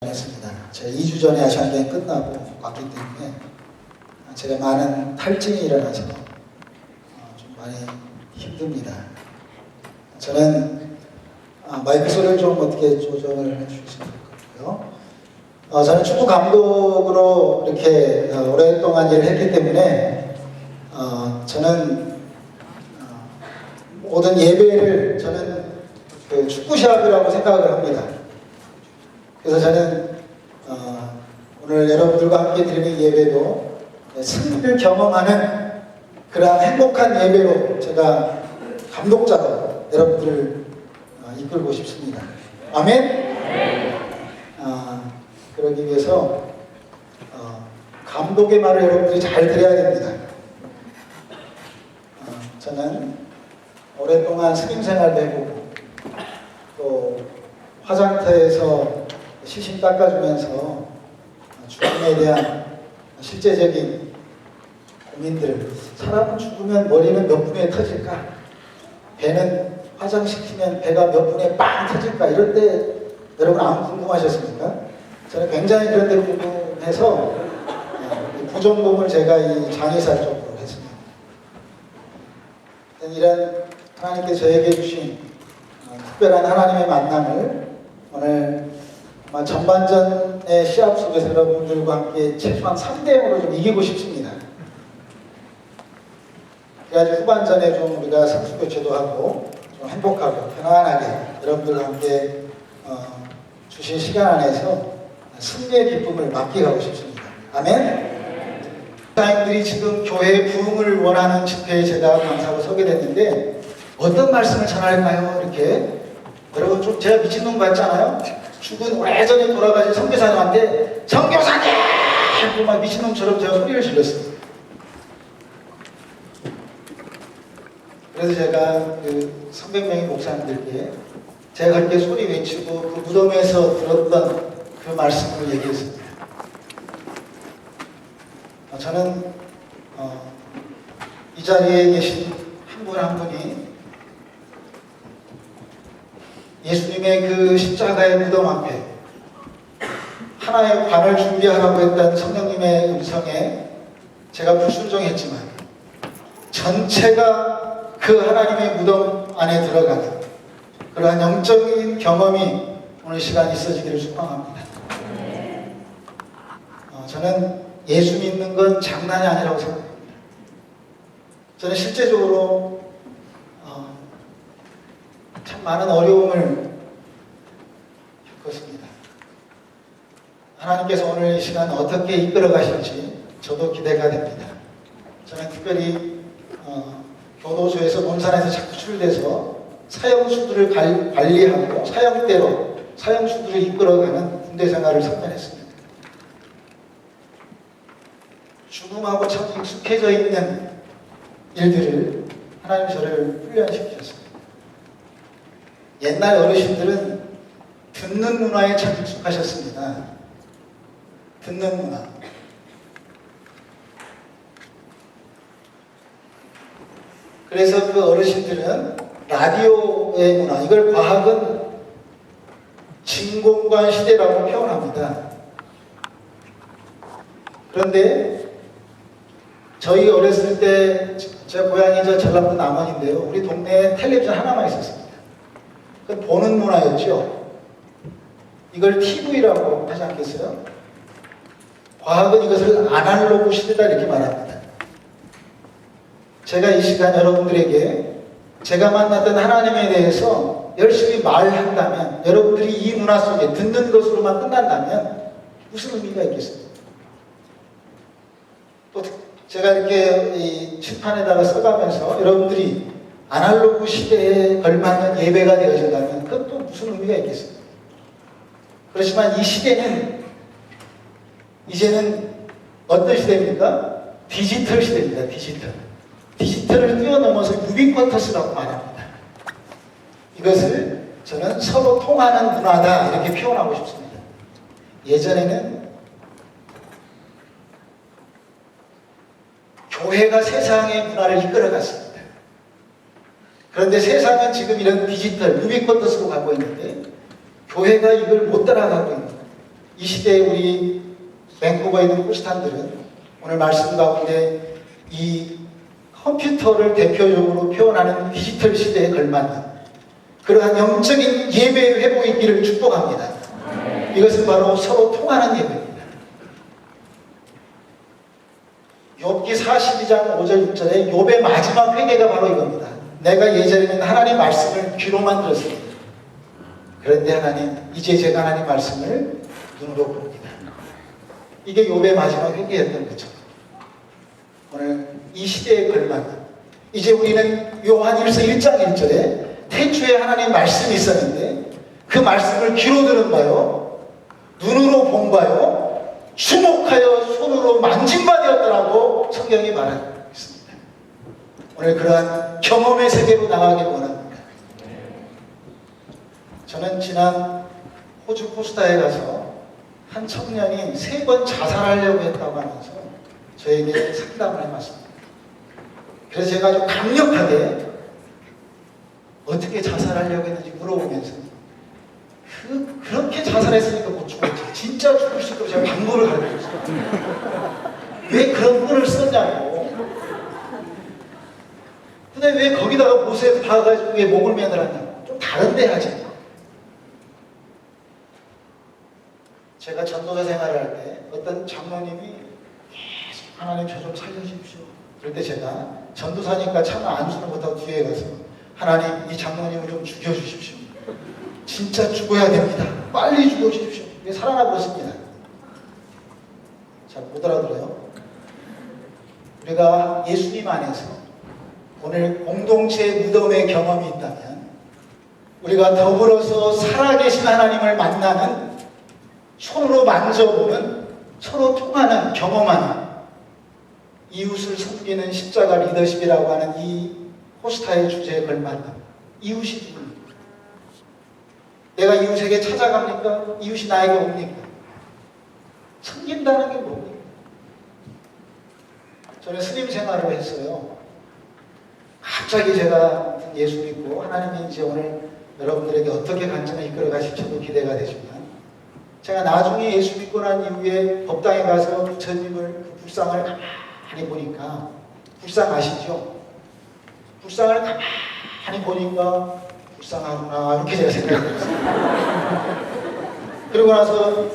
했습니다. 제가 2주 전에 아시안게임 끝나고 왔기 때문에 제가 많은 탈진이 일어나서 좀 많이 힘듭니다. 저는 마이크 소리를 좀 어떻게 조정을 해주시면 될 것 같고요. 저는 축구 감독으로 이렇게 오랫동안 일을 했기 때문에 저는 모든 예배를 저는 그 축구 시합이라고 생각을 합니다. 그래서 저는 오늘 여러분들과 함께 드리는 예배도 승리를 경험하는 그러한 행복한 예배로 제가 감독자로 여러분들을 이끌고 싶습니다. 아멘? 그러기 위해서 감독의 말을 여러분들이 잘 들어야 됩니다. 저는 오랫동안 스님 생활도 해보고 또 화장터에서 시신 닦아주면서 죽음에 대한 실제적인 고민들, 사람은 죽으면 머리는 몇 분에 터질까? 배는 화장시키면 배가 몇 분에 빵 터질까? 이럴 때 여러분 안 궁금하셨습니까? 저는 굉장히 그런 데 궁금해서 부전공을 제가 이 장의사 쪽으로 했습니다. 이런 하나님께 저에게 주신 특별한 하나님의 만남을 오늘 전반전의 시합 속에서 여러분들과 함께 최소한 3대0으로 좀 이기고 싶습니다. 그래야지 후반전에 좀 우리가 선수 교체도 하고 좀 행복하고 편안하게 여러분들과 함께 주신 시간 안에서 승리의 기쁨을 맛보고 싶습니다. 아멘? 사람들이 지금 교회의 부흥을 원하는 집회에 제가 강사로 서게 됐는데 어떤 말씀을 전할까요? 이렇게 여러분 좀 제가 미친놈 같잖아요? 죽은 오래전에 돌아가신 선교사님한테 선교사님! 하고 막 미친놈처럼 제가 소리를 질렀어요. 그래서 제가 그 300명의 목사님들께 제가 그렇게 소리 외치고 그 무덤에서 들었던 그 말씀을 얘기했습니다. 저는 이 자리에 계신 한 분 한 분이 예수님의 그 십자가의 무덤 앞에 하나의 관을 준비하라고 했던 성령님의 음성에 제가 불순종했지만 전체가 그 하나님의 무덤 안에 들어가는 그러한 영적인 경험이 오늘 시간이 있어지기를 축복합니다. 저는 예수 믿는 건 장난이 아니라고 생각합니다. 저는 실제적으로 참 많은 어려움을 겪었습니다. 하나님께서 오늘 이 시간 어떻게 이끌어 가실지 저도 기대가 됩니다. 저는 특별히 교도소에서 논산에서 자꾸 출돼서 사형수들을 관리하고 사형대로 사형수들을 이끌어가는 군대 생활을 선택했습니다. 죽음하고 참 익숙해져 있는 일들을 하나님 저를 훈련시키셨습니다. 옛날 어르신들은 듣는 문화에 참 익숙하셨습니다. 듣는 문화. 그래서 그 어르신들은 라디오의 문화, 이걸 과학은 진공관 시대라고 표현합니다. 그런데 저희 어렸을 때 제 고향이 전라도 남원인데요. 우리 동네에 텔레비전 하나만 있었습니다. 그건 보는 문화였죠. 이걸 TV라고 하지 않겠어요? 과학은 이것을 아날로그 시대다 이렇게 말합니다. 제가 이 시간 여러분들에게 제가 만났던 하나님에 대해서 열심히 말한다면 여러분들이 이 문화 속에 듣는 것으로만 끝난다면 무슨 의미가 있겠습니까? 또 제가 이렇게 이 칠판에다가 써가면서 여러분들이 아날로그 시대에 걸맞는 예배가 되어진다면 그건 또 무슨 의미가 있겠습니까? 그렇지만 이 시대는 이제는 어떤 시대입니까? 디지털 시대입니다. 디지털을 뛰어넘어서 유비쿼터스라고 말합니다. 이것을 저는 서로 통하는 문화다 이렇게 표현하고 싶습니다. 예전에는 교회가 세상의 문화를 이끌어갔습니다. 그런데 세상은 지금 이런 디지털 유비쿼터스로 가고 있는데 교회가 이걸 못 따라가고 있는 거예요. 이 시대에 우리 밴쿠버에 있는 크리스찬들은 오늘 말씀 가운데 이 컴퓨터를 대표적으로 표현하는 디지털 시대에 걸맞는 그러한 영적인 예배의 회복이 있기를 축복합니다. 이것은 바로 서로 통하는 예배입니다. 욥기 42장 5절 6절에 욥의 마지막 회개가 바로 이겁니다. 내가 예전에는 하나님 말씀을 귀로만 들었습니다. 그런데 하나님, 이제 제가 하나님 말씀을 눈으로 봅니다. 이게 욥의 마지막 회개였던 거죠. 오늘 이 시대에 걸맞는, 이제 우리는 요한 1서 1장 1절에 태초에 하나님 말씀이 있었는데 그 말씀을 귀로 들은 바요, 눈으로 본 바요, 주목하여 손으로 만진 바 되었더라고 성경이 말하고 있습니다. 오늘 그러한 경험의 세계로 나가길 원합니다. 저는 지난 호주 코스타에 가서 한 청년이 3번 자살하려고 했다고 하면서 저에게 상담을 해봤습니다. 그래서 제가 아주 강력하게 어떻게 자살하려고 했는지 물어보면서 그렇게 자살했으니까 못 죽었지. 진짜 죽을 수 있도록 제가 방법을 가르쳐줬어요. 왜 그런 끈을 썼냐고. 근데 왜 거기다가 못에 박아가지고 왜 목을 매달았냐고. 좀 다른데 하지. 제가 전도사 생활을 할 때 어떤 장로님이 계속 하나님 저 좀 살려주십시오. 그럴 때 제가 전도사니까 차마 안수를 못하고 뒤에 가서 하나님 이 장로님을 좀 죽여주십시오. 진짜 죽어야 됩니다. 빨리 죽여주십시오. 왜 살아나고 그렇습니다. 잘 못 알아들어요? 우리가 예수님 안에서 오늘 공동체 무덤의 경험이 있다면 우리가 더불어서 살아계신 하나님을 만나는 손으로 만져보는 서로 통하는 경험하는 이웃을 섬기는 십자가 리더십이라고 하는 이 포스타의 주제에 걸맞는 이웃이 누굽니까? 내가 이웃에게 찾아갑니까? 이웃이 나에게 옵니까? 섬긴다는 게 뭡니까? 저는 스님 생활을 했어요. 갑자기 제가 예수 믿고 하나님이 이제 오늘 여러분들에게 어떻게 간증을 이끌어 가실지도 기대가 되지만 제가 나중에 예수 믿고 난 이후에 법당에 가서 부처님을 그 불상을 가만히 보니까, 불상 아시죠? 불상을 가만히 보니까 불쌍하구나 이렇게 제가 생각을 했어요. 그러고 나서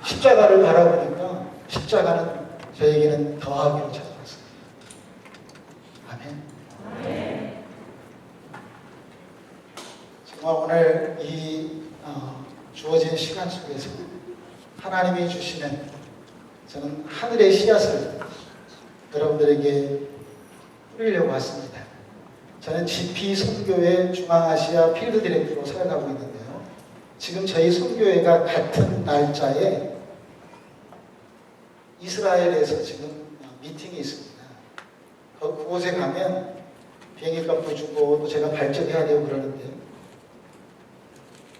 십자가를 바라보니까 십자가는 저에게는 더하기로 찾아왔습니다. 아멘. 정말 오늘 이 주어진 시간 속에서 하나님이 주시는 저는 하늘의 씨앗을 여러분들에게 뿌리려고 왔습니다. 저는 GP 선교회 중앙아시아 필드 디렉터로 살아가고 있는데요. 지금 저희 선교회가 같은 날짜에 이스라엘에서 지금 미팅이 있습니다. 그곳에 가면 비행기값도 주고 또 제가 발전해야 되고 그러는데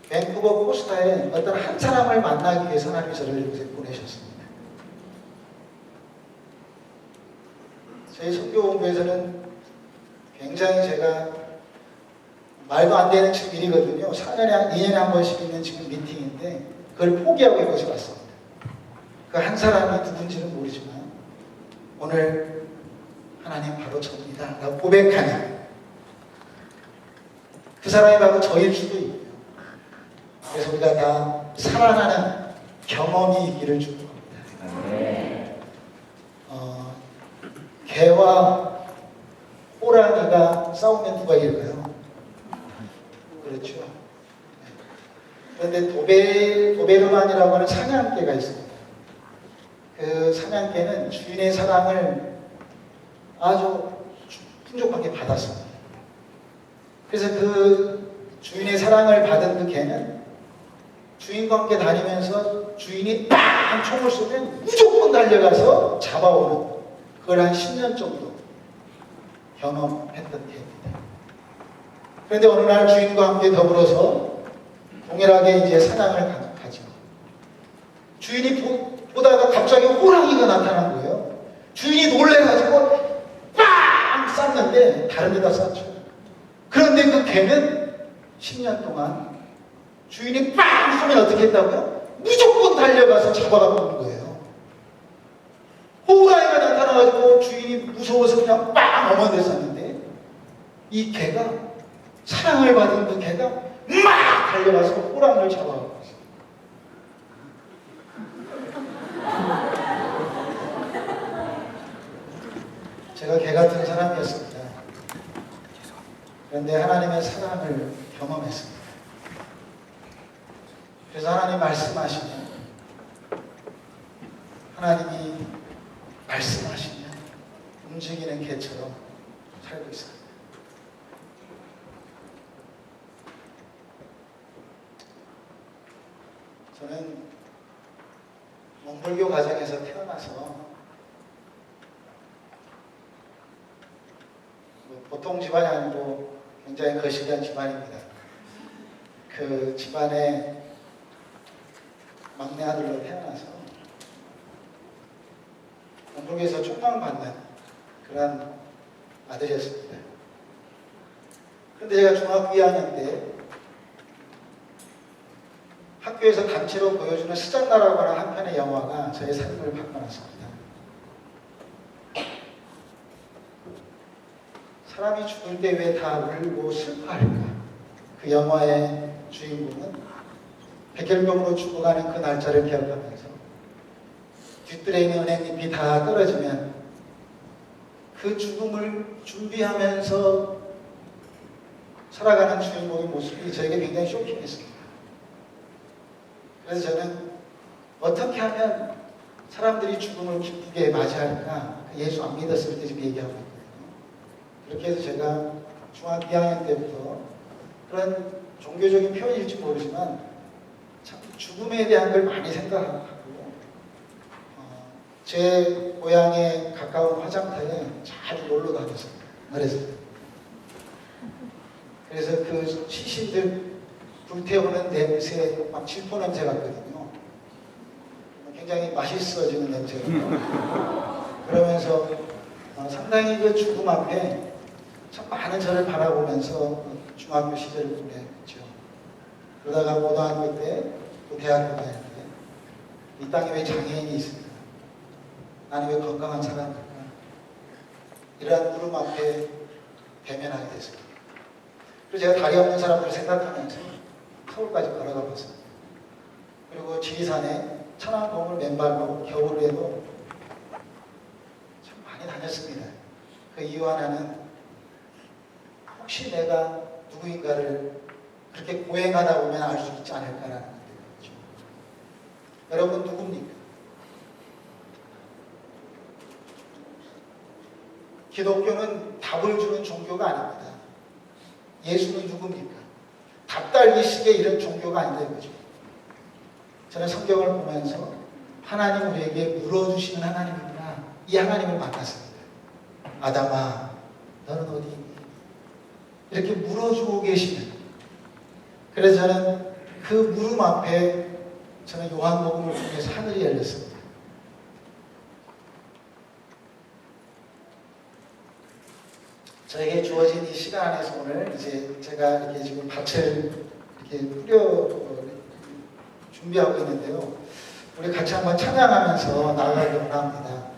밴쿠버 코스타에 어떤 한 사람을 만나기 위해서 하나님이 저를 이곳에 보내셨습니다. 저희 선교본부에서는 굉장히 제가 말도 안 되는 지금 일이거든요. 2년에 한 번씩 있는 지금 미팅인데 그걸 포기하고 이곳에 왔습니다. 그 한 사람이 누군지는 모르지만 오늘 하나님 바로 저입니다 라고 고백하는 그 사람이 바로 저일 수도 있고요. 그래서 우리가 다 살아나는 경험이 있기를 축복합니다. 개와 호랑이가 싸우면 누가 이길까요? 그렇죠. 그런데 도베르만이라고 하는 사냥개가 있습니다. 그 사냥개는 주인의 사랑을 아주 풍족하게 받았습니다. 그래서 그 주인의 사랑을 받은 그 개는 주인과 함께 다니면서 주인이 빵 총을 쏘면 무조건 달려가서 잡아오는 그걸 한 10년 정도 경험했던 개입니다. 그런데 어느 날 주인과 함께 더불어서 동일하게 이제 사냥을 가죠. 주인이 보다가 갑자기 호랑이가 나타난 거예요. 주인이 놀래가지고 빵 쐈는데 다른 데다 쐈죠. 그런데 그 개는 10년 동안 주인이 빵 쏘면 어떻게 했다고요? 무조건 달려가서 잡아가 보는 거예요. 호랑이가 나타나가지고 주인이 무서워서 그냥 빵 어머댔었는데 이 개가 사랑을 받은 그 개가 막 달려가서 호랑이를 잡아가고 있어요. 제가 개 같은 사람이었습니다. 그런데 하나님의 사랑을 경험했습니다. 그래서 하나님 말씀하시면 하나님이 말씀하시면 움직이는 개처럼 살고 있습니다. 저는 몽골교 가정에서 태어나서 보통 집안이 아니고 굉장히 거시기한 집안입니다. 그 집안의 막내 아들로 태어나서 몽골교에서 총망받는 그런 아들이었습니다. 그런데 제가 중학교 2학년 때 학교에서 단체로 보여주는 스잔나라고 하는 한 편의 영화가 저의 삶을 바꿔놨습니다. 사람이 죽을 때 왜 다 울고 슬퍼할까? 그 영화의 주인공은 백혈병으로 죽어가는 그 날짜를 기억하면서 뒤뜰에 있는 은행잎이 다 떨어지면 그 죽음을 준비하면서 살아가는 주인공의 모습이 저에게 굉장히 쇼킹했습니다. 그래서 저는 어떻게 하면 사람들이 죽음을 기쁘게 맞이할까? 예수 안 믿었을 때 지금 얘기하고 있거든요. 그렇게 해서 제가 중학교 2학년 때부터 그런 종교적인 표현일지 모르지만 참 죽음에 대한 걸 많이 생각하고 제 고향에 가까운 화장터에 자주 놀러 다녔습니다. 그래서 그 시신들 불태우는 냄새, 막 질포 냄새 같거든요. 굉장히 맛있어지는 냄새가. 그러면서 상당히 그 죽음 앞에 참 많은 저를 바라보면서 중학교 시절을 보냈죠. 그러다가 고등학교 때, 또 대학교 다닐 때, 이 땅에 왜 장애인이 있을까? 나는 왜 건강한 사람일까? 이러한 물음 앞에 대면하게 됐습니다. 그래서 제가 다리 없는 사람들을 생각하면서 서울까지 걸어가 봤습니다. 그리고 지리산에 천안봉을 맨발로 겨울에도 참 많이 다녔습니다. 그 이유 하나는 혹시 내가 누구인가를 그렇게 고행하다 보면 알 수 있지 않을까라는 거죠. 여러분 누굽니까? 기독교는 답을 주는 종교가 아닙니다. 예수는 누굽니까? 답달기식의 이런 종교가 아니다 이거죠. 저는 성경을 보면서 하나님 우리에게 물어주시는 하나님이구나, 이 하나님을 만났습니다. 아담아 너는 어디 있니? 이렇게 물어주고 계시는, 그래서 저는 그 물음 앞에 저는 요한복음을 통해서 하늘이 열렸습니다. 저에게 주어진 이 시간 안에서 오늘 이제 제가 이렇게 지금 밭을 이렇게 준비하고 있는데요. 우리 같이 한번 찬양하면서 나아가려고 합니다.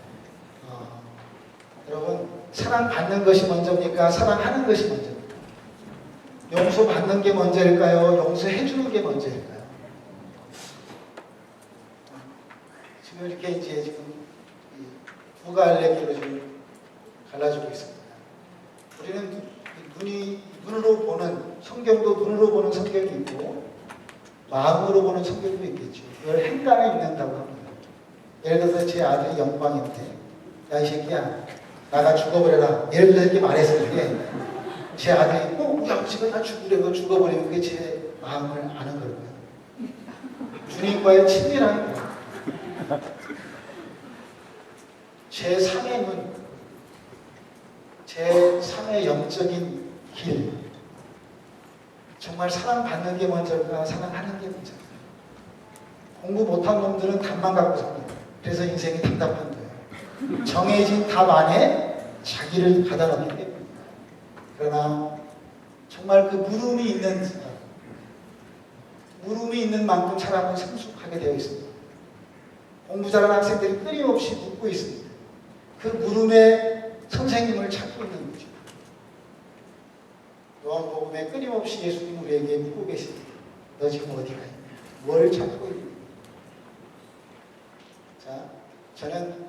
여러분, 사랑받는 것이 먼저입니까? 사랑하는 것이 먼저입니까? 용서받는 게 먼저일까요? 용서해주는 게 먼저일까요? 지금 이렇게 이제 지금 두 갈래길로 지금 갈라지고 있습니다. 우리는 눈으로 보는 성경도 눈으로 보는 성경이 있고 마음으로 보는 성경도 있겠죠. 그걸 행간에 읽는다고 합니다. 예를 들어서 제 아들이 영광인데 야 이 새끼야 나가 죽어버려라, 예를 들어서 이렇게 말했을 때 제 아들이 우리 아버지가 나 죽으려고 죽어버리면 그게 제 마음을 아는 거고요. 주님과의 친밀한 거예요. 제 3의 눈, 제 3의 영적인 길, 정말 사랑받는 게 먼저일까? 사랑하는 게 먼저일까? 공부 못한 놈들은 답만 갖고 삽니다. 그래서 인생이 답답한 거예요. 정해진 답 안에 자기를 가다 놓기 때문입니다. 그러나 정말 그 물음이 있는 사람, 물음이 있는 만큼 사람은 성숙하게 되어 있습니다. 공부 잘하는 학생들이 끊임없이 묻고 있습니다. 그 물음에 선생님을 찾고 있는 거죠. 요한복음에 끊임없이 예수님 우리에게 묻고 계십니다. 너 지금 어디가 있냐? 뭘 찾고 있냐? 자, 저는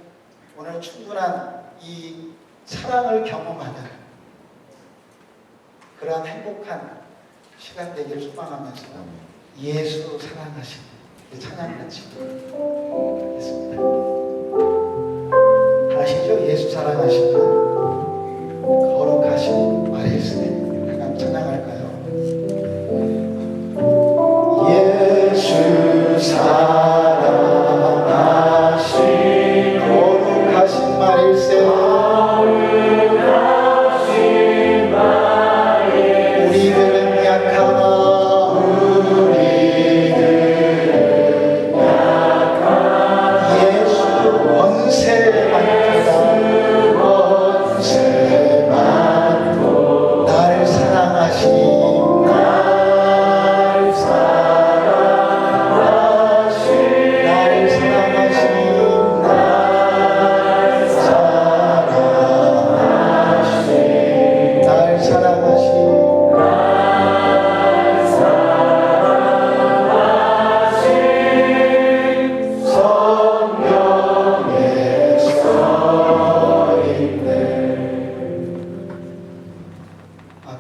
오늘 충분한 이 사랑을 경험하는 그러한 행복한 시간 되기를 소망하면서 예수 사랑하시는 찬양 같이 하겠습니다. 아시죠? 예수 사랑하시는 거룩하신 말일세. 한번 찬양할까요? 예수 사랑하신 거룩하신 말일세. 우리들은 약하나 예수 원세 많도다 날 사랑하신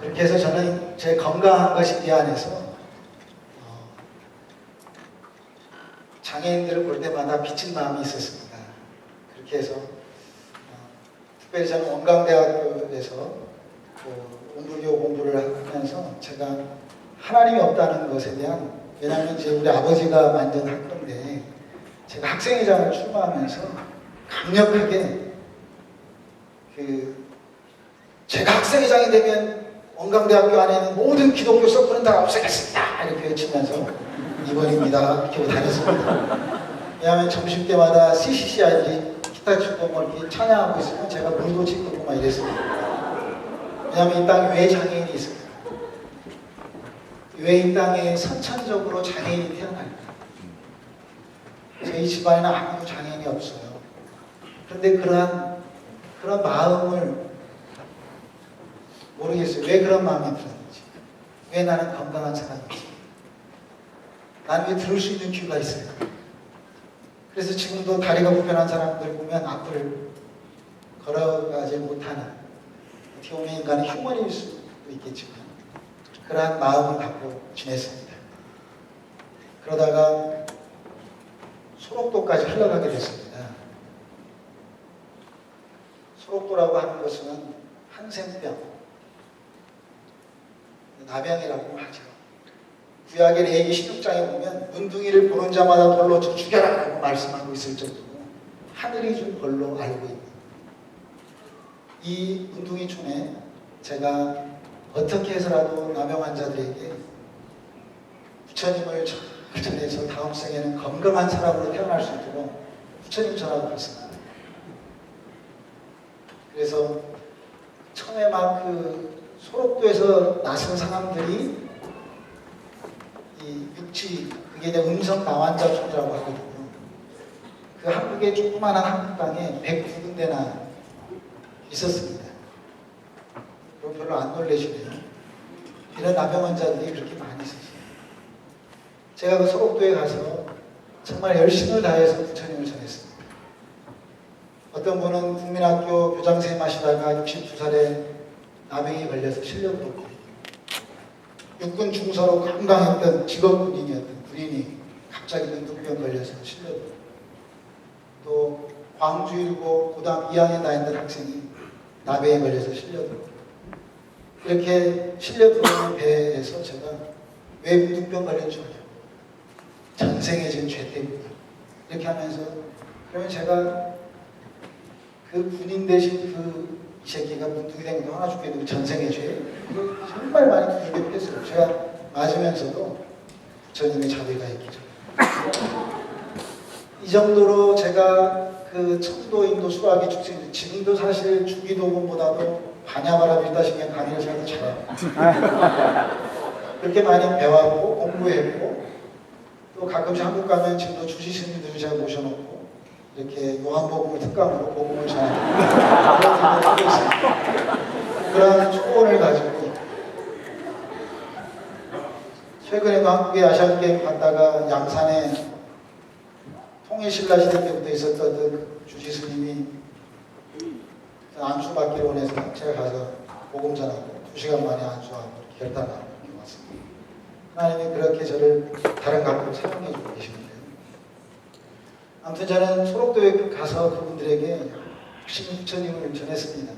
그렇게 해서 저는 제 건강한 것이 미안해서 장애인들을 볼 때마다 비친 마음이 있었습니다. 그렇게 해서 특별히 저는 원광대학교에서 온불교 공부를 하면서 제가 하나님이 없다는 것에 대한, 왜냐하면 이제 우리 아버지가 만든 학교인데 제가 학생회장을 출마하면서 강력하게 제가 학생회장이 되면 원광대학교 안에 있는 모든 기독교 서클은 다 없애겠습니다 이렇게 외치면서 이번입니다 이렇게 다녔습니다. 왜냐하면 점심때마다 CCCI들이 기타 치고 뭐 이렇게 찬양하고 있으면 제가 물도 찍고 막 이랬습니다. 왜냐하면 이 땅에 왜 장애인이 있을까? 왜 이 땅에 선천적으로 장애인이 태어날까? 저희 집안에는 아무도 장애인이 없어요. 그런데 그런 마음을 모르겠어요. 왜 그런 마음이 들었는지. 왜 나는 건강한 사람인지. 나는 왜 들을 수 있는 귀가 있어요. 그래서 지금도 다리가 불편한 사람들 보면 앞을 걸어가지 못하는, 어떻게 보면 인간은 휴먼일 수도 있겠지만 그러한 마음을 갖고 지냈습니다. 그러다가 소록도까지 흘러가게 됐습니다. 소록도라고 하는 것은 한센병, 나병이라고 하죠. 구약의 레위기 16장에 보면 문둥이를 보는 자마다 돌로 쳐 죽여라 라고 말씀하고 있을 정도로 하늘이 준 벌로 알고 있는 이 문둥이촌에 제가 어떻게 해서라도 나병 환자들에게 부처님을 전해서 다음 생에는 건강한 사람으로 태어날 수 있도록 부처님 전하고 있습니다. 그래서 처음에 막 소록도에서 나선 사람들이 이 육지, 그게 이제 음성 나환자촌이라고 하거든요. 그 한국의 조그마한 한국 땅에 109군데나 있었습니다. 그럼 별로 안 놀라시네요. 이런 나병 환자들이 그렇게 많이 있었어요. 제가 그 소록도에 가서 정말 열심을 다해서 부처님을 전했습니다. 어떤 분은 국민학교 교장선생님 하시다가 62살에 나병이 걸려서 실려들었고, 육군 중서로 건강했던 직업군인이었던 군인이 갑자기 눈두병 걸려서 실려들었고, 또 광주일고 고등학교 2학년 다니던 학생이 나병에 걸려서 실려들었고, 이렇게 실려들어오는 배에서 제가 왜 눈두병 걸린 줄 알아요? 전생에 지은 죄 때문이다. 이렇게 하면서, 그러면 제가 그 군인 대신 이 새끼가 문둥이 된 것도 하나 죽게 되고 전생의 죄, 이거 정말 많이 두들겨 뺐어요. 제가 맞으면서도 부처님의 자비가 있기죠. 이 정도로 제가 그 천도인도 수학이 축생, 지금도 사실 주기도문보다도 반야바라 빌다시면 강의를 잘도 잘해요. 그렇게 많이 배웠고 공부했고 또 가끔씩 한국 가면 지금도 주지 스님들을 제가 모셔놓고 이렇게 요한복음을 특강으로 복음을 전하는 그런 일을 하고 있습니다. 그런 소원을 가지고 최근에도 한국에 아시안게임 갔다가 양산에 통일신라 시대 때부터 있었던 그 주지 스님이 안수 받기로 원해서 제가 가서 복음 전하고 2시간 만에 안수하고 결단하고 왔습니다. 하나님이 그렇게 저를 다른 각도로 사용해 주고 계십니다. 아무튼 저는 소록도에 가서 그분들에게 열심히 부처님을 전했습니다.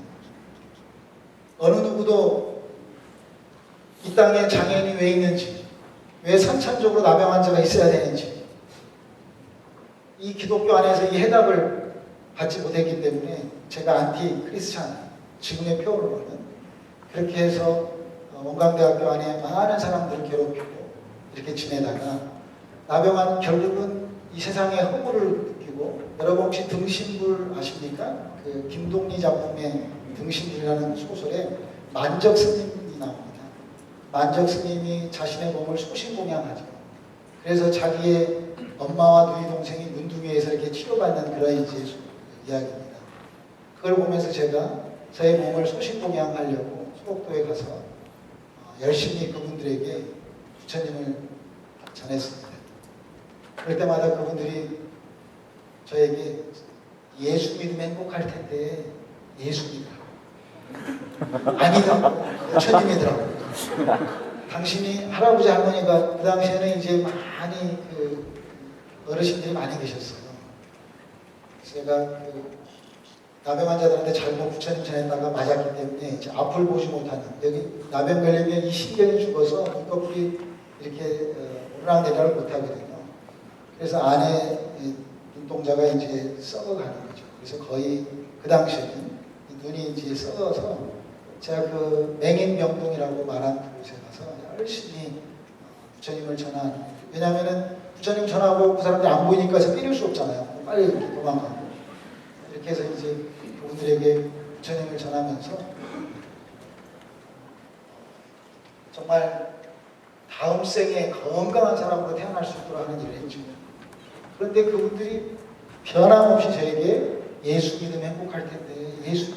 어느 누구도 이 땅에 장애인이 왜 있는지, 왜 선천적으로 나병 환자가 있어야 되는지, 이 기독교 안에서 이 해답을 받지 못했기 때문에 제가 안티 크리스찬, 지금의 표현으로는 그렇게 해서 원광대학교 안에 많은 사람들을 괴롭히고 이렇게 지내다가 나병환 결국은 이 세상의 허물을 느끼고, 여러분 혹시 등신불 아십니까? 그 김동리 작품의 등신불이라는 소설에 만적 스님이 나옵니다. 만적 스님이 자신의 몸을 소신공양하죠. 그래서 자기의 엄마와 누이 동생이 문둥이에서 이렇게 치료받는 그런 이제 이야기입니다. 그걸 보면서 제가 저의 몸을 소신공양하려고 소록도에 가서 열심히 그분들에게 부처님을 전했습니다. 그럴 때마다 그분들이 저에게 예수 믿으면 행복할 텐데 예수 믿으라고. 아니더라고. 부처님이더라고. 당신이 할아버지 할머니가 그 당시에는 이제 많이 그 어르신들이 많이 계셨어요. 제가 그 나병 환자들한테 잘못 부처님 전했다가 맞았기 때문에 이제 앞을 보지 못하는, 여기 나병 걸리면 이 신경이 죽어서 눈꺼풀이 이렇게 오르락내리락을 못하거든요. 그래서 안에 눈동자가 이제 썩어가는 거죠. 그래서 거의 그 당시에는 눈이 이제 썩어서 제가 그 맹인명동이라고 말한 곳에 가서 열심히 부처님을 전하는, 왜냐하면은 부처님 전하고 그 사람들이 안 보이니까 해서 때릴 수 없잖아요. 빨리 이렇게 도망가고. 이렇게 해서 이제 그분들에게 부처님을 전하면서 정말 다음 생에 건강한 사람으로 태어날 수 있도록 하는 일을 했죠. 그런데 그분들이 변함없이 저에게 예수 믿으면 행복할 텐데 예수,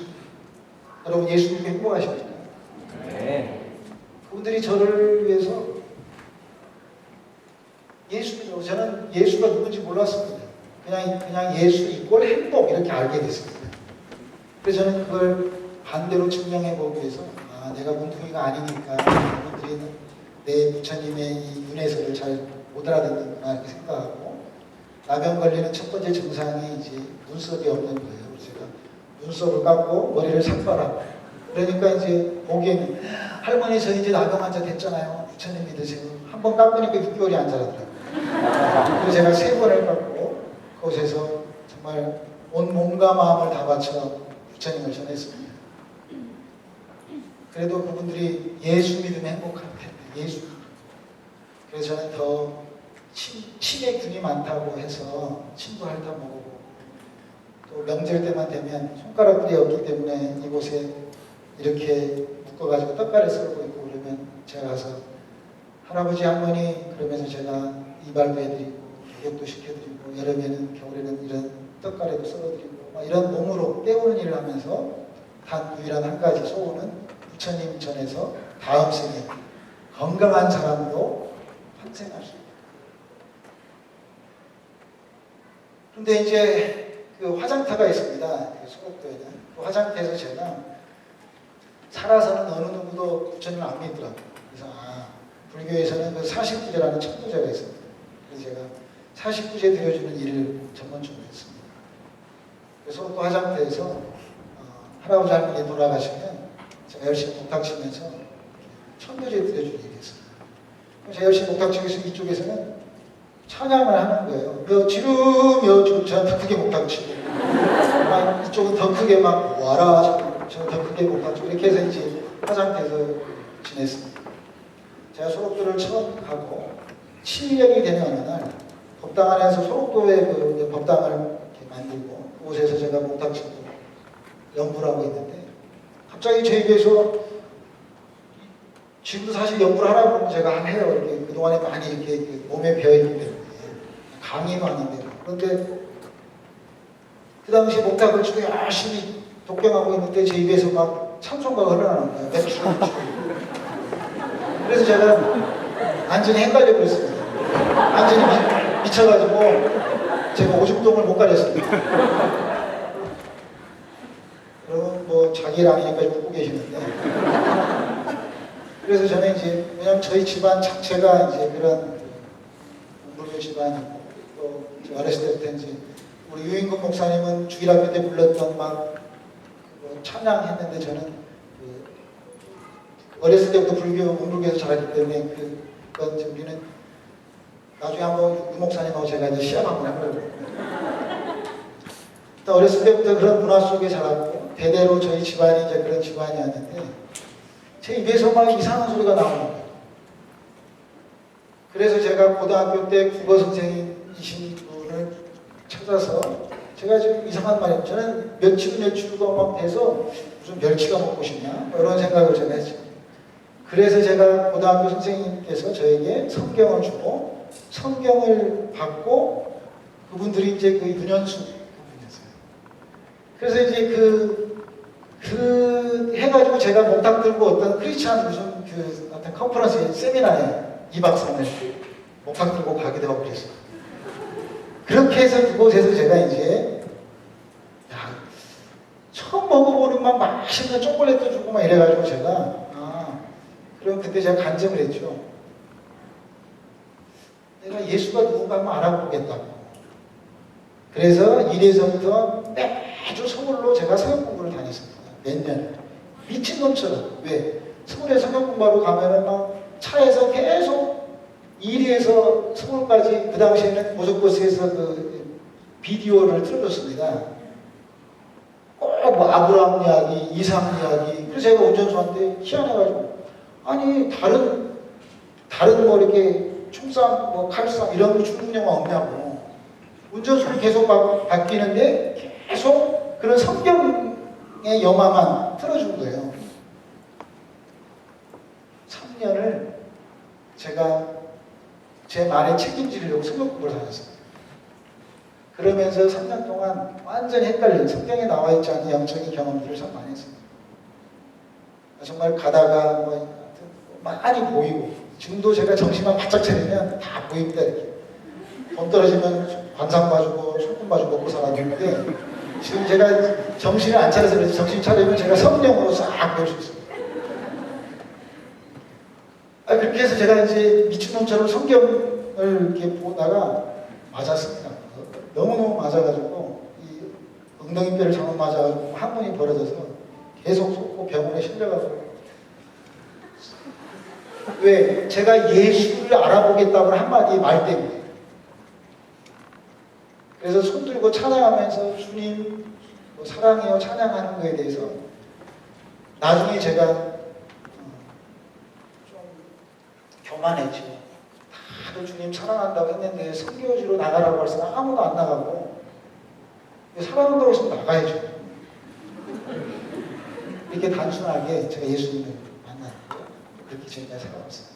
여러분 예수 믿으면 행복하십니까? 네. 그분들이 저를 위해서 예수 믿으라고, 저는 예수가 누군지 몰랐습니다. 그냥 예수 이꼴 행복 이렇게 알게 됐습니다. 그래서 저는 그걸 반대로 증명해 보기 위해서 내가 문둥이가 아니니까 그분들이 내 부처님의 이 윤회설을 잘 못 알아듣는구나 이렇게 생각하고, 나병 걸리는 첫 번째 증상이 이제 눈썹이 없는 거예요. 그래서 제가 눈썹을 깎고 머리를 삭발하고, 그러니까 이제 보기에는 할머니 저 이제 나병 환자 됐잖아요. 부처님 믿으세요. 한 번 깎으니까 6개월이 안 자라더라고요. 그래서 제가 3번을 깎고 그곳에서 정말 온 몸과 마음을 다 바쳐 부처님을 전했습니다. 그래도 그분들이 예수 믿으면 행복할 텐데 예수. 그래서 저는 더 치매균이 많다고 해서 친구 핥아 먹고, 또 명절 때만 되면 손가락들이 없기 때문에 이곳에 이렇게 묶어가지고 떡갈이 썰고 있고 그러면 제가 가서 할아버지 할머니 그러면서 제가 이발도 해드리고 교육도 시켜드리고, 여름에는 겨울에는 이런 떡갈이도 썰어드리고 막 이런 몸으로 때우는 일을 하면서 단 유일한 한 가지 소원은 부처님 전에서 다음 생에 건강한 사람으로 환생할 수 있다. 그런데 이제 그 화장터가 있습니다. 소록도에는. 그 화장터에서 제가 살아서는 어느 누구도 부처님을 안 믿더라고요. 그래서 불교에서는 그 49제라는 천부제가 있습니다. 그래서 제가 49제 드려주는 일을 전문적으로 했습니다. 그래서 또 화장터에서 할아버지 할머니 돌아가시면 제가 열심히 목탁 치면서 천부제 드려주는 일이 있습니다. 제가 열심히 목탁 치고 있으면 이쪽에서는 찬양을 하는 거예요. 여주름 저는 더 크게 목탁 치고, 이쪽은 더 크게 막 와라, 저는 더 크게 목탁 치고, 이렇게 해서 이제 화장터에서 지냈습니다. 제가 소록도를 처음 가고 7년이 되는 어느 날 법당 안에서 소록도에 그 법당을 이렇게 만들고 그곳에서 제가 목탁 치고 연구를 하고 있는데, 갑자기 제 입에서 지금도 사실 연구를 하라고 하면 제가 해요. 이렇게 그동안에 많이 이렇게 몸에 배어있기 때문에. 강의도 하는데 그런데 그 당시 목탁을 치고 열심히 독경하고 있는데 제 입에서 막 찬송가가 흘러나오는 거예요. 맥주. 그래서 제가 완전히 헷갈려 버렸습니다. 완전히 미쳐가지고 제가 오줌통을 못 가렸습니다. 그러면 뭐 자기 일 아니니까 웃고 계시는데 그래서 저는 이제 왜냐면 저희 집안 자체가 이제 그런 불교 집안이고 또 어렸을 때부터 이제 우리 유인근 목사님은 주일학교 때 불렀던 막 찬양했는데 저는 어렸을 때부터 문불교에서 자랐기 때문에 그건 우리는 나중에 한번 유 목사님하고 제가 이제 시합 한번 해보려고. 일단 어렸을 때부터 그런 문화 속에 자랐고 대대로 저희 집안이 이제 그런 집안이었는데 제 입에서 막 이상한 소리가 나오는 거예요. 그래서 제가 고등학교 때 국어 선생님이신 분을 찾아서 제가 지금 이상한 말이에요. 저는 며칠가 막 돼서 무슨 멸치가 먹고 싶냐 이런 생각을 제가 했죠. 그래서 제가 고등학교 선생님께서 저에게 성경을 주고 성경을 받고 그분들이 이제 그 윤현수 그분이었어요. 그래서 이제 해가지고 제가 목탁 들고 어떤 크리스찬 무슨 어떤 컨퍼런스 세미나에 2박 3일 목탁 들고 가기도 하고 그랬어요. 그렇게 해서 그곳에서 제가 이제 처음 먹어보는 막 맛있는 초콜릿도 주고 막 이래가지고 제가 그럼 그때 제가 간증을 했죠. 내가 예수가 누군가 한번 알아보겠다고. 그래서 이래서부터 매주 서울로 제가 성경 공부를 다녔습니다. 몇 년. 미친놈처럼. 왜? 서울에 성경 공부하러 가면은 막 차에서 계속 이리에서 서울까지 그 당시에는 고속버스에서 그 비디오를 틀어줬습니다. 꼭 뭐 아브라함 이야기, 이삭 이야기. 그래서 제가 운전수한테 희한해가지고 아니 다른 뭐 이렇게 충쌈, 뭐 칼쌈 이런 중국 영화 없냐고. 운전수를 계속 바뀌는데 계속 그런 성경의 영화만 틀어준 거예요. 3년을 제가 제 말에 책임지려고 성경 공부를 다녔습니다. 그러면서 3년 동안 완전히 헷갈린 성경에 나와 있지 않은 영적인 경험들을 참 많이 했습니다. 정말 가다가 뭐 많이 보이고 지금도 제가 정신만 바짝 차리면 다 보입니다. 이렇게 돈 떨어지면 관상 봐주고 소금 봐주고 먹고 살았는데 지금 제가 정신을 안 차려서 그런지 정신 차리면 제가 성령으로 싹 볼 수 있습니다. 그렇게 해서 제가 이제 미친놈처럼 성경을 이렇게 보다가 맞았습니다. 너무너무 맞아가지고 이 엉덩이뼈를 잘못 맞아가지고 항문이 벌어져서 계속 쏟고 병원에 실려가지고 왜? 제가 예수를 알아보겠다고 한마디 말 때문에. 그래서 손 들고 찬양하면서 주님 뭐 사랑해요 찬양하는 거에 대해서 나중에 제가 좀 교만했죠. 다들 주님 사랑한다고 했는데 선교지로 나가라고 해서 아무도 안 나가고 사랑한다고 했으면 나가야죠. 이렇게 단순하게 제가 예수님을 만났고 그렇게 제가 살아왔습니다.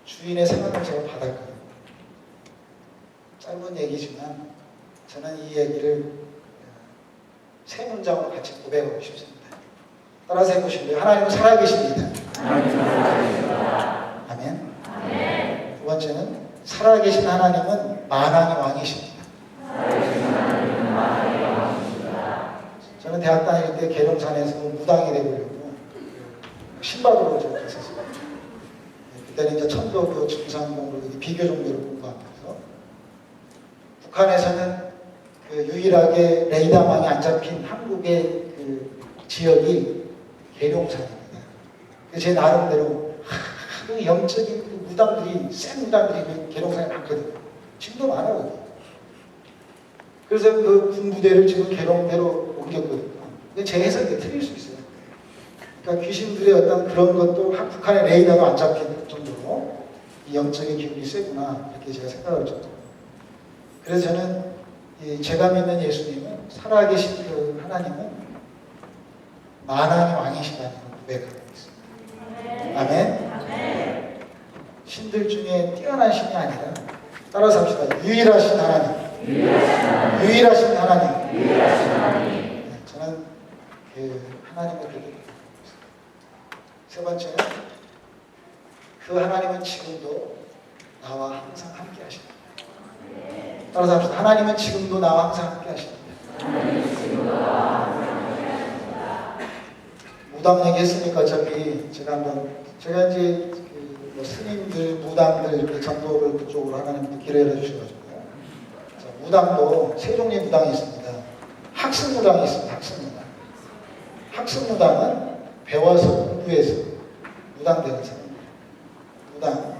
주인의 사랑을 제가 받았거든요. 짧은 얘기지만 저는 이 얘기를 세 문장으로 같이 고백하고 싶습니다. 따라서 해보실래요? 하나님은 살아계십니다. 아멘. 두 번째는 살아계신 하나님은 만왕의 왕이십니다. 저는 대학 다닐 때 계룡산에서 무당이 되려고 신바도로 제가 갔었어요. 그때는 이제 천도교, 증산공부, 비교 종교를 공부하면서 북한에서는 그 유일하게 레이더망이 안 잡힌 한국의 그 지역이 계룡산입니다. 제 나름대로 그 영적인 그 무당들이 센 무당들이 그 계룡산에 많거든요. 지금도 많아요. 그래서 그 군부대를 지금 계룡대로 옮겼거든요. 근데 제 해석이 틀릴 수 있어요. 그러니까 귀신들의 어떤 그런 것도 북한의 레이더도 안 잡힐 정도로 이 영적인 기운이 세구나 이렇게 제가 생각을 했죠. 그래서 저는 제가 믿는 예수님은 살아계신 그 하나님은 만왕의 왕이시다는 걸 고백하고 있습니다. 아멘. 신들 중에 뛰어난 신이 아니라 따라서 합시다. 유일하신 하나님. 유일하신 하나님. 네, 저는 그 하나님을 그렇게 세 번째는 그 하나님은 지금도 나와 항상 함께 하십니다. 따라서 합시다. 하나님은 지금도 나와 항상 함께 하십니다. 무당 얘기했으니까 어차피 제가 이제 뭐 스님들, 무당들 이렇게 전도를 그쪽으로 하나님께 기회를 해주셔가지고 무당도 세 종류의 무당이 있습니다. 학습무당이 있습니다. 학습무당. 학습무당은 배워서 공부해서 무당 되는 사람입니다. 무당.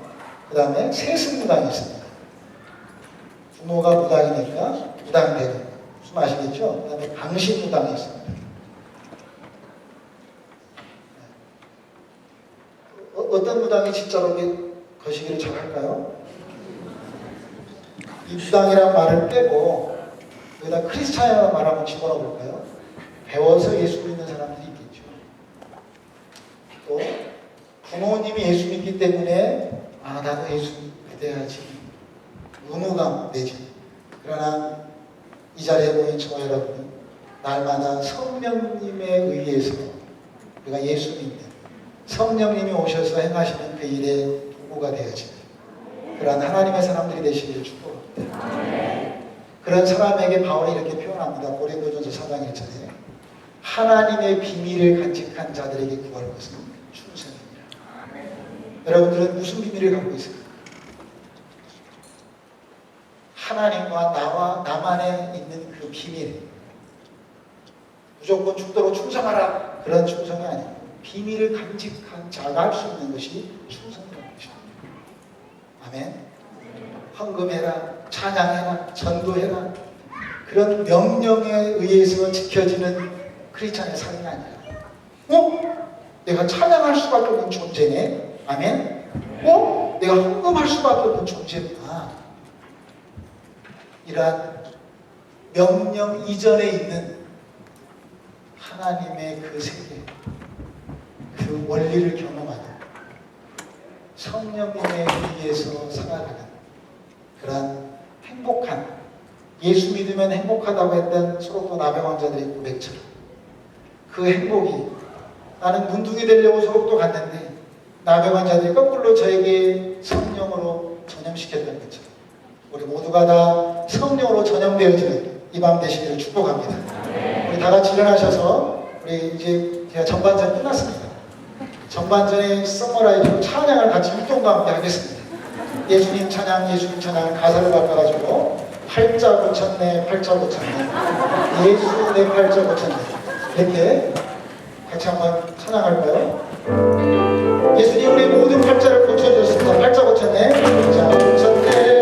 그 다음에 세습무당이 있습니다. 부모가 무당이니까 무당 되는. 무슨 아시겠죠? 그 다음에 강신무당이 있습니다. 어떤 무당이 진짜로 거시기를 잘할까요? 이 무당이라는 말을 빼고 여기다 크리스찬이라는 말 한번 집어넣어 볼까요? 배워서 예수 믿는 사람들이 있겠죠. 또 부모님이 예수 믿기 때문에 나도 예수 믿어야지 의무감 내지. 그러나 이 자리에 모인 저와 여러분은 날마다 성령님에 의해서 우리가 예수 믿는 성령님이 오셔서 행하시는 그 일의 도구가 되어지는 그러한 하나님의 사람들이 되시기를 축복합니다. 그런 사람에게 바울이 이렇게 표현합니다. 고린도전서 4장 1절에 하나님의 비밀을 간직한 자들에게 구할 것은 충성입니다. 여러분들은 무슨 비밀을 갖고 있을까요? 하나님과 나와 나만에 있는 그 비밀. 무조건 죽도록 충성하라. 그런 충성이 아니고 비밀을 간직한 자가 할 수 있는 것이 충성이라는 것입니다. 아멘. 헌금해라, 찬양해라, 전도해라. 그런 명령에 의해서 지켜지는 크리스찬의 삶이 아니라 내가 찬양할 수밖에 없는 존재네. 아멘. 내가 헌금할 수밖에 없는 존재구나. 이러한 명령 이전에 있는 하나님의 그 세계, 그 원리를 경험하는 성령님에 의해서 살아가는 그런 행복한, 예수 믿으면 행복하다고 했던 소록도 나병 환자들의 고백처럼 그 행복이, 나는 문둥이 되려고 소록도 갔는데 나병 환자들이 거꾸로 저에게 성령으로 전염시켰던 것처럼 우리 모두가 다 성령으로 전염되어지는 이 밤 되시기를 축복합니다. 우리 다 같이 일어나셔서 우리 이제 제가 전반전 끝났습니다. 전반전에 서머라이즈로 찬양을 같이 율동과 함께 하겠습니다. 예수님 찬양, 예수님 찬양 가사를 바꿔가지고 팔자 고쳤네, 팔자 고쳤네, 예수 내 팔자 고쳤네, 이렇게 같이 한번 찬양할까요? 예수님 우리 모든 팔자를 고쳐주셨습니다. 팔자 고쳤네, 팔자 고쳤네.